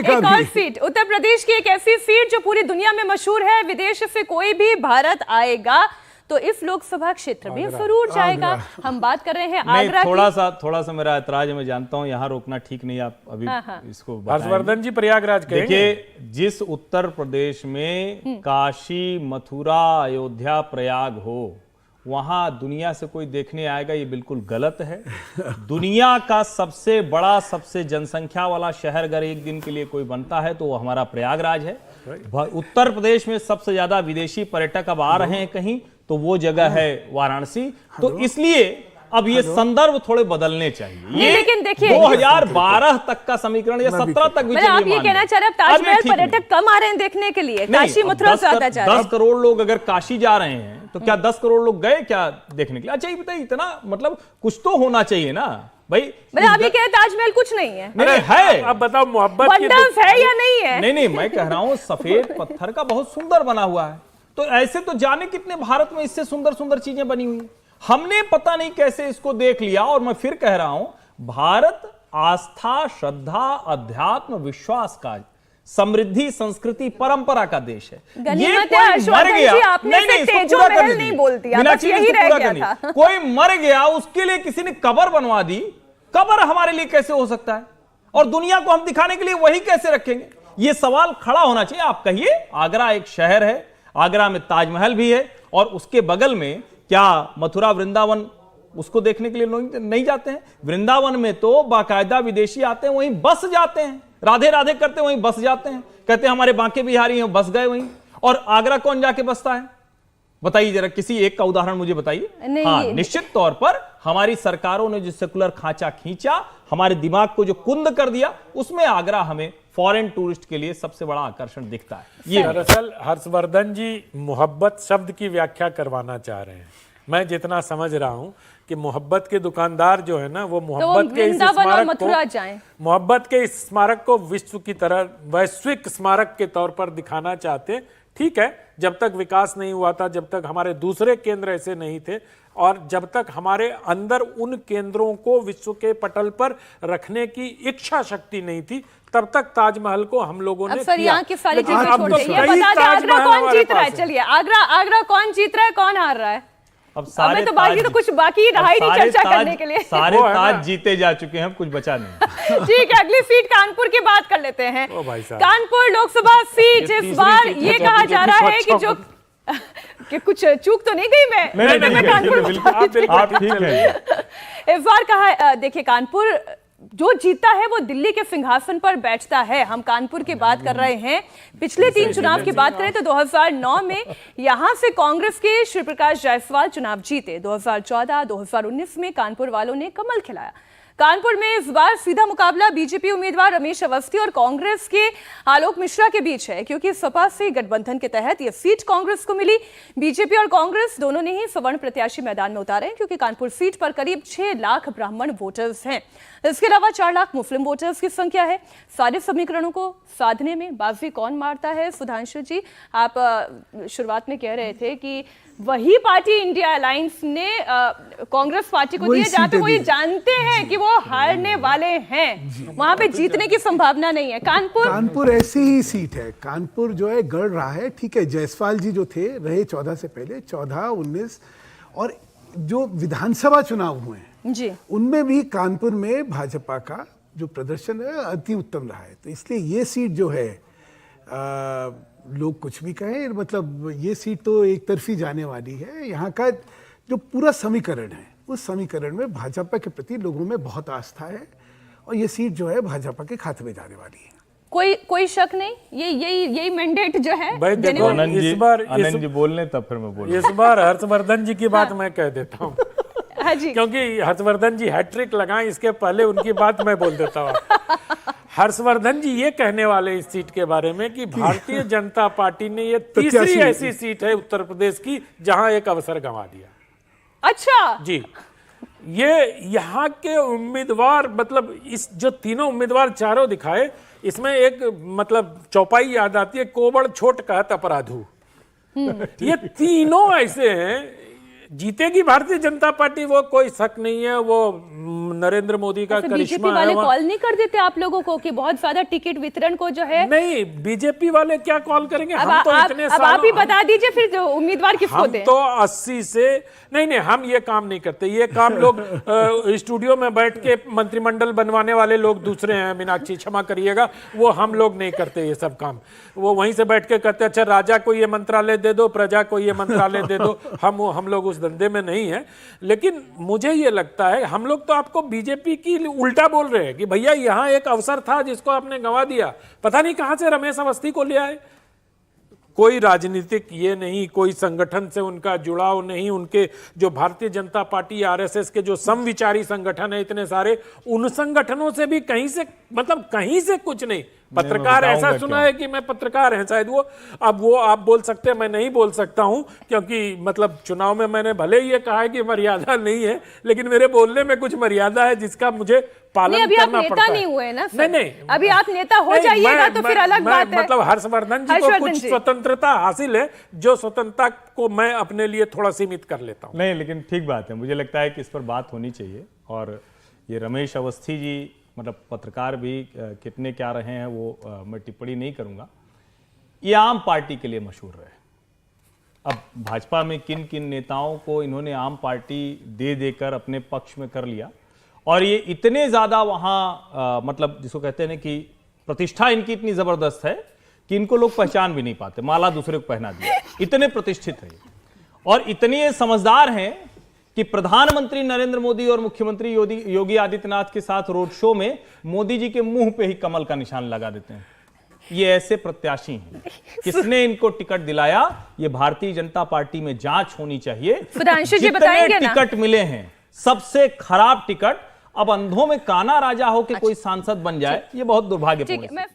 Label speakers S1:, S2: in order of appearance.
S1: एक और सीट, उत्तर प्रदेश की एक ऐसी सीट जो पूरी दुनिया में मशहूर है, विदेश से कोई भी भारत आएगा तो इस लोकसभा क्षेत्र में जरूर जाएगा। हम बात कर रहे हैं आगरा की।
S2: थोड़ा सा मेरा ऐतराज है, मैं जानता हूं यहाँ रोकना ठीक नहीं, आप अभी इसको
S3: हर्षवर्धन जी प्रयागराज
S2: देखिए, जिस उत्तर प्रदेश में काशी, मथुरा, अयोध्या, प्रयाग हो, वहां दुनिया से कोई देखने आएगा, ये बिल्कुल गलत है। दुनिया का सबसे बड़ा, सबसे जनसंख्या वाला शहर अगर एक दिन के लिए कोई बनता है तो वो हमारा प्रयागराज है। उत्तर प्रदेश में सबसे ज्यादा विदेशी पर्यटक अब आ रहे हैं कहीं, तो वो जगह है वाराणसी। तो इसलिए अब ये संदर्भ थोड़े बदलने चाहिए। ये
S1: लेकिन देखिए
S2: 2012 तक का समीकरण या 17 तक भी चलिए,
S1: आप ये कहना चाह रहे हैं ताजमहल पर्यटक कम आ रहे हैं देखने के लिए, काशी मथुरा ज्यादा जा रहे हैं।
S2: 10 करोड़ लोग अगर काशी जा रहे हैं तो क्या 10 करोड़ लोग गए क्या देखने के लिए? अच्छा ये बताइए, इतना मतलब कुछ तो होना चाहिए ना भाई।
S1: मतलब आप ये कह रहे ताजमहल कुछ नहीं है?
S2: नहीं है।
S3: अब बताओ मोहब्बत
S1: है या नहीं है?
S2: नहीं, मैं कह रहा हूं सफेद पत्थर का बहुत सुंदर बना हुआ है, तो ऐसे तो जाने कितने भारत में इससे सुंदर सुंदर चीजें बनी हुई है। हमने पता नहीं कैसे इसको देख लिया। और मैं फिर कह रहा हूं, भारत आस्था, श्रद्धा, अध्यात्म, विश्वास का, समृद्धि, संस्कृति, परंपरा का देश है। ये कोई मर गया, नहीं बोल दिया, बस यही रह गया था। कोई मर गया, उसके लिए किसी ने कब्र बनवा दी। कब्र हमारे लिए कैसे हो सकता है? और दुनिया को हम दिखाने के लिए वही कैसे रखेंगे? ये सवाल खड़ा होना चाहिए। आप कहिए, आगरा एक शहर है, आगरा में ताजमहल भी है, और उसके बगल में क्या मथुरा, वृंदावन, उसको देखने के लिए लोग नहीं जाते हैं? वृंदावन में तो बाकायदा विदेशी आते हैं, वहीं बस जाते हैं, राधे राधे करते वहीं बस जाते हैं, कहते हैं हमारे बांके बिहारी हैं, बस गए वहीं। और आगरा कौन जाके बसता है? बताइए जरा, किसी एक का उदाहरण मुझे बताइए। हाँ, निश्चित तौर पर हमारी सरकारों ने जो सेकुलर खांचा खींचा, हमारे दिमाग को जो कुंद कर दिया, उसमें आगरा हमें फॉरेन टूरिस्ट के लिए सबसे बड़ा आकर्षण दिखता है। ये
S3: दरअसल हर्षवर्धन जी मोहब्बत शब्द की व्याख्या करवाना चाह रहे हैं। मैं जितना समझ रहा हूं कि मोहब्बत के दुकानदार जो है ना, वो मोहब्बत के इस स्मारक को विश्व की तरह वैश्विक स्मारक के तौर पर दिखाना चाहते। ठीक है, जब तक विकास नहीं हुआ था, जब तक हमारे दूसरे केंद्र ऐसे नहीं थे, और जब तक हमारे अंदर उन केंद्रों को विश्व के पटल पर रखने की इच्छा शक्ति नहीं थी, तब तक ताजमहल को हम लोगों ने
S1: सर यहाँ की सारी चीजें छोड़िए, ये बता दें आगरा कौन जीत रहा है? चलिए, आगरा कौन जीत रहा है, कौन हार रहा है?
S2: अब सारे
S1: तो बाकी तो कुछ बाकी रहा ही नहीं चर्चा करने के लिए।
S2: सारे ताज जीते जा चुके हैं, कुछ बचा नहीं।
S1: ठीक है, अगली सीट कानपुर की बात कर लेते हैं। कानपुर लोकसभा सीट इस बार ये कहा जा रहा है कि जो कि कुछ चूक तो नहीं गई मैं कानपुर इस बार कहा। देखिए, कानपुर जो जीता है वो दिल्ली के सिंहासन पर बैठता है। हम कानपुर की बात कर रहे हैं। पिछले 3 चुनाव की बात करें तो 2009 में यहां से कांग्रेस के श्री प्रकाश जायसवाल चुनाव जीते। 2014, 2019 में कानपुर वालों ने कमल खिलाया। कानपुर में इस बार सीधा मुकाबला बीजेपी उम्मीदवार रमेश अवस्थी और कांग्रेस के आलोक मिश्रा के बीच है, क्योंकि सपा से गठबंधन के तहत यह सीट कांग्रेस को मिली। बीजेपी और कांग्रेस दोनों ने ही सवर्ण प्रत्याशी मैदान में उतारे, क्योंकि कानपुर सीट पर करीब 6 लाख ब्राह्मण वोटर्स हैं। इसके अलावा 4 लाख मुस्लिम वोटर्स की संख्या है। सारे समीकरणों को साधने में बाजी कौन मारता है? सुधांशु जी, आप शुरुआत में कह रहे थे कि वही पार्टी इंडिया अलायंस ने कांग्रेस पार्टी को दिए जहां पे वो ये जानते हैं कि वो हारने वाले हैं, वहां पे जीतने की संभावना नहीं है। कानपुर
S4: ऐसी ही सीट है। कानपुर जो है गढ़ रहा है। ठीक है, जायसवाल जी जो थे रहे 14 से पहले, 14, 19 और जो विधानसभा चुनाव हुए हैं
S1: जी,
S4: उनमें भी कानपुर में भाजपा का जो प्रदर्शन है अति उत्तम रहा है। तो इसलिए ये सीट जो है, लोग कुछ भी कहें, मतलब ये सीट तो एक तरफी जाने वाली है। यहाँ का जो पूरा समीकरण है, उस समीकरण में भाजपा के प्रति लोगों में बहुत आस्था है, और ये सीट जो है भाजपा के खाते में जाने वाली है। कोई शक नहीं, यही मैंडेट जो है।
S3: भाई देखो,
S2: आनंद जी बोल लें तब फिर मैं बोलूं।
S3: इस बार हर्षवर्धन जी की बात मैं कह देता हूँ।
S1: हाँ जी,
S3: क्योंकि हर्षवर्धन जी हैट्रिक लगाएं, इसके पहले उनकी बात मैं बोल देता हूँ। हर्षवर्धन जी ये कहने वाले इस सीट के बारे में कि भारतीय जनता पार्टी ने ये तीसरी ऐसी सीट है उत्तर प्रदेश की जहां एक अवसर गंवा दिया।
S1: अच्छा
S3: जी, ये यहाँ के उम्मीदवार, मतलब इस जो तीनों उम्मीदवार चारों दिखाए, इसमें एक मतलब चौपाई याद आती है, कोबड़ छोट कहत अपराधु। ये तीनों ऐसे हैं जीतेगी भारतीय जनता पार्टी, वो कोई शक नहीं है, वो नरेंद्र मोदी का
S1: बीजेपी
S3: करिश्मा
S1: वाले
S3: है।
S1: कॉल नहीं कर देते आप लोगों को कि बहुत ज्यादा टिकट वितरण को जो है?
S3: नहीं, बीजेपी वाले क्या कॉल करेंगे?
S1: अब
S3: हम तो इतने
S1: अब आप ही बता दीजिए फिर जो उम्मीदवार किसको
S3: हम
S1: दें?
S3: तो 80 से नहीं, हम ये काम नहीं करते। ये काम लोग स्टूडियो में बैठ के मंत्रिमंडल बनवाने वाले लोग दूसरे हैं, मीनाक्षी क्षमा करिएगा, वो हम लोग नहीं करते ये सब काम। वो वहीं से बैठ के करते, अच्छा राजा को ये मंत्रालय दे दो, प्रजा को ये मंत्रालय दे दो। हम लोग उस धंधे में नहीं है। लेकिन मुझे ये लगता है हम लोग तो आपको बीजेपी की उल्टा बोल रहे हैं कि भैया यहाँ एक अवसर था जिसको आपने गंवा दिया। पता नहीं कहां से रमेश अवस्थी को ले आए। कोई राजनीतिक ये नहीं, कोई संगठन से उनका जुड़ाव नहीं। उनके जो भारतीय जनता पार्टी, आरएसएस के जो समविचारी संगठन है इतने सारे, उन संगठनों से भी कहीं से, मतलब कहीं से कुछ नहीं। पत्रकार ऐसा सुना है कि मैं पत्रकार है शायद वो, अब वो आप बोल सकते हैं, मैं नहीं बोल सकता हूं, क्योंकि मतलब चुनाव में मैंने भले ही ये कहा है कि मर्यादा नहीं है, लेकिन मेरे बोलने में कुछ मर्यादा है जिसका मुझे पालन
S1: अभी आप
S3: करना
S1: नेता
S3: पड़ता है।
S1: नहीं हुए ना सर।
S3: नहीं,
S1: अभी आप नेता हो
S3: नहीं,
S1: जाइएगा तो फिर अलग बात है।
S3: मतलब हर्षवर्धन जी को कुछ स्वतंत्रता हासिल है, जो स्वतंत्रता को मैं अपने लिए थोड़ा सीमित कर लेता हूं।
S2: नहीं, लेकिन ठीक बात है, मुझे लगता है कि इस पर बात होनी चाहिए। और ये रमेश अवस्थी जी, मतलब पत्रकार भी कितने क्या रहे हैं वो मैं टिप्पणी नहीं करूंगा। ये आम पार्टी के लिए मशहूर रहे। अब भाजपा में किन किन नेताओं को इन्होंने आम पार्टी दे देकर अपने पक्ष में कर लिया, और ये इतने ज्यादा वहां मतलब जिसको कहते हैं ना कि प्रतिष्ठा इनकी इतनी जबरदस्त है कि इनको लोग पहचान भी नहीं पाते। माला दूसरे को पहना दिया, इतने प्रतिष्ठित है और इतने समझदार हैं कि प्रधानमंत्री नरेंद्र मोदी और मुख्यमंत्री योगी आदित्यनाथ के साथ रोड शो में मोदी जी के मुंह पे ही कमल का निशान लगा देते हैं। ये ऐसे प्रत्याशी हैं। किसने इनको टिकट दिलाया? ये भारतीय जनता पार्टी में जांच होनी चाहिए। जितने टिकट मिले हैं, सबसे खराब टिकट। अब अंधों में काना राजा हो के कोई सांसद बन जाए, ये बहुत दुर्भाग्यपूर्ण है।